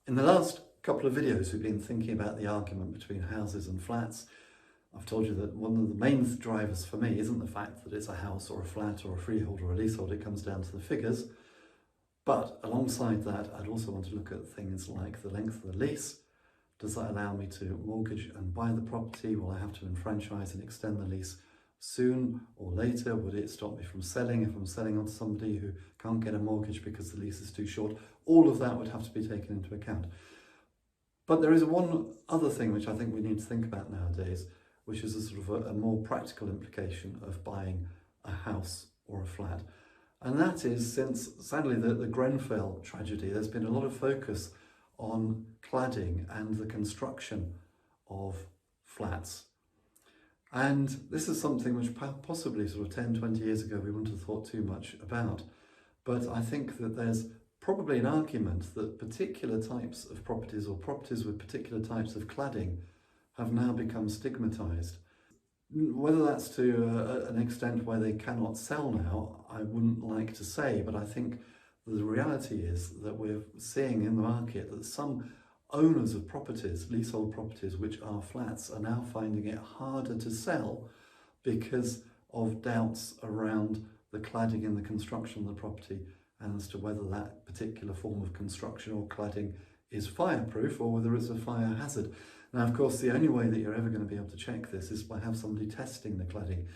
In the last couple of videos, we've been thinking about the argument between houses and flats. I've told you that one of the main drivers for me isn't the fact that it's a house or a flat or a freehold or a leasehold, it comes down to the figures. But alongside that, I'd also want to look at things like the length of the lease. Does that allow me to mortgage and buy the property? Will I have to enfranchise and extend the lease soon or later? Would it stop me from selling if I'm selling on to somebody who can't get a mortgage because the lease is too short? All of that would have to be taken into account. But there is one other thing which I think we need to think about nowadays, which is a sort of a more practical implication of buying a house or a flat. And that is, since sadly the Grenfell tragedy, there's been a lot of focus on cladding and the construction of flats. And this is something which possibly sort of 10, 20 years ago we wouldn't have thought too much about. But I think that there's probably an argument that particular types of properties or properties with particular types of cladding have now become stigmatised. Whether that's to an extent where they cannot sell now, I wouldn't like to say, but I think the reality is that we're seeing in the market that some owners of properties, leasehold properties which are flats, are now finding it harder to sell because of doubts around the cladding and the construction of the property and as to whether that particular form of construction or cladding is fireproof or whether it's a fire hazard. Now, of course, the only way that you're ever going to be able to check this is by have somebody testing the cladding.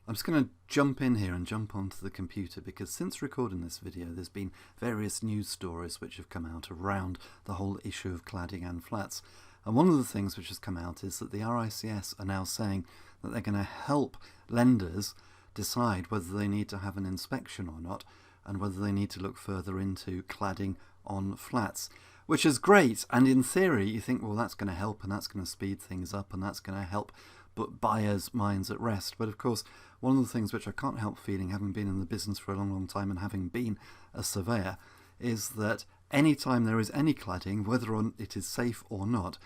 I'm just going to jump in here and jump onto the computer because since recording this video there's been various news stories which have come out around the whole issue of cladding and flats. And one of the things which has come out is that the RICS are now saying that they're going to help lenders decide whether they need to have an inspection or not and whether they need to look further into cladding on flats. Which is great, and in theory you think, well, that's going to help and that's going to speed things up and that's going to help put buyers' minds at rest. But of course, one of the things which I can't help feeling, having been in the business for a long time and having been a surveyor, is that any time there is any cladding, whether it is safe or not,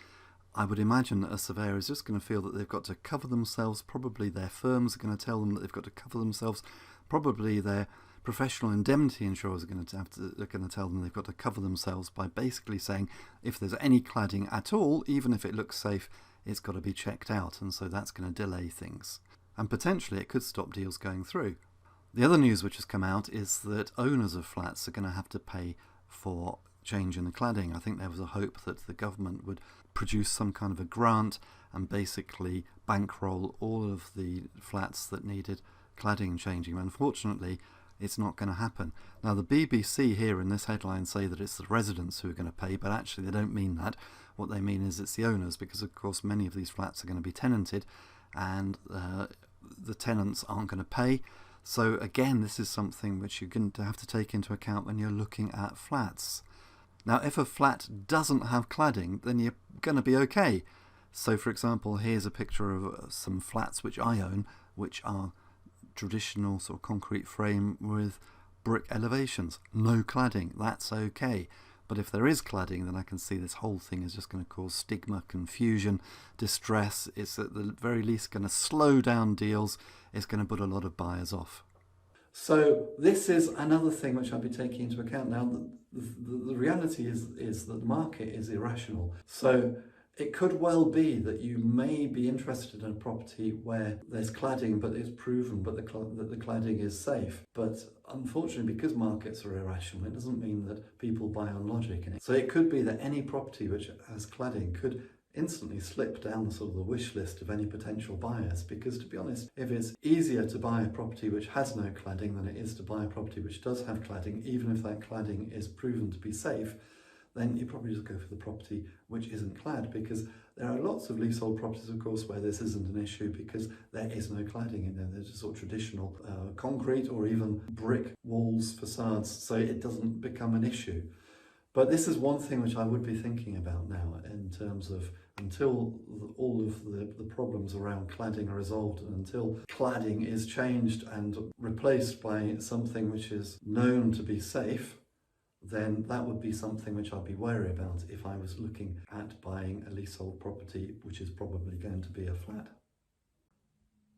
I would imagine that a surveyor is just going to feel that they've got to cover themselves. Probably their firms are going to tell them that they've got to cover themselves. Probably their professional indemnity insurers are going to tell them they've got to cover themselves by basically saying if there's any cladding at all, even if it looks safe, it's got to be checked out, and so that's going to delay things. And potentially it could stop deals going through. The other news which has come out is that owners of flats are going to have to pay for change in the cladding. I think there was a hope that the government would produce some kind of a grant and basically bankroll all of the flats that needed cladding changing. Unfortunately, it's not going to happen. Now, the BBC here in this headline say that it's the residents who are going to pay, but actually they don't mean that. What they mean is it's the owners, because of course many of these flats are going to be tenanted and the tenants aren't going to pay. So again, this is something which you're going to have to take into account when you're looking at flats. Now, if a flat doesn't have cladding, then you're going to be okay. So for example, here's a picture of some flats which I own, which are traditional sort of concrete frame with brick elevations. No cladding, that's okay. But if there is cladding, then I can see this whole thing is just going to cause stigma, confusion, distress. It's at the very least going to slow down deals. It's going to put a lot of buyers off. So this is another thing which I'll be taking into account. Now, the reality is that the market is irrational. So it could well be that you may be interested in a property where there's cladding, but it's proven that the cladding is safe. But unfortunately, because markets are irrational, it doesn't mean that people buy on logic. So it could be that any property which has cladding could instantly slip down the sort of the wish list of any potential buyers, because to be honest, if it's easier to buy a property which has no cladding than it is to buy a property which does have cladding, even if that cladding is proven to be safe, then you probably just go for the property which isn't clad, because there are lots of leasehold properties, of course, where this isn't an issue because there is no cladding in there. There's just sort of traditional concrete or even brick walls, facades, so it doesn't become an issue. But this is one thing which I would be thinking about now in terms of until all of the problems around cladding are resolved and until cladding is changed and replaced by something which is known to be safe, then that would be something which I'd be wary about if I was looking at buying a leasehold property, which is probably going to be a flat.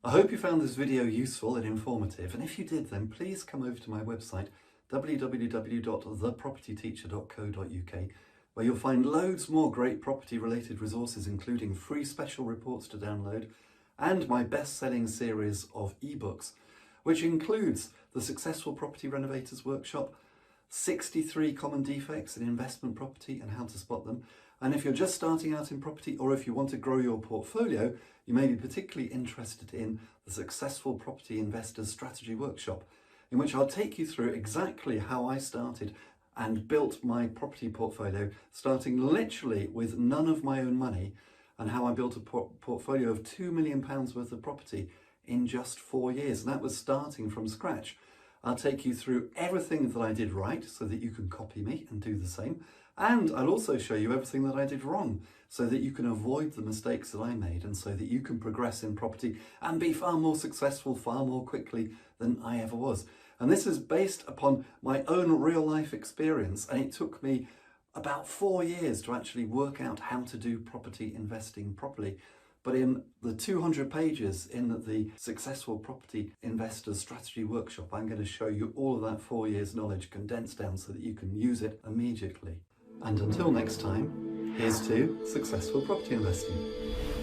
I hope you found this video useful and informative, and if you did, then please come over to my website www.thepropertyteacher.co.uk, where you'll find loads more great property-related resources, including free special reports to download and my best-selling series of ebooks, which includes the Successful Property Renovators Workshop, 63 common defects in investment property and how to spot them. And if you're just starting out in property, or if you want to grow your portfolio, you may be particularly interested in the Successful Property Investors Strategy Workshop, in which I'll take you through exactly how I started and built my property portfolio, starting literally with none of my own money, and how I built a portfolio of £2 million worth of property in just 4 years. And that was starting from scratch. I'll take you through everything that I did right so that you can copy me and do the same. And I'll also show you everything that I did wrong so that you can avoid the mistakes that I made, and so that you can progress in property and be far more successful far more quickly than I ever was. And this is based upon my own real life experience, and it took me about 4 years to actually work out how to do property investing properly. But in the 200 pages in the Successful Property Investors Strategy Workshop, I'm going to show you all of that 4 years knowledge condensed down so that you can use it immediately. And until next time, here's to successful property investing.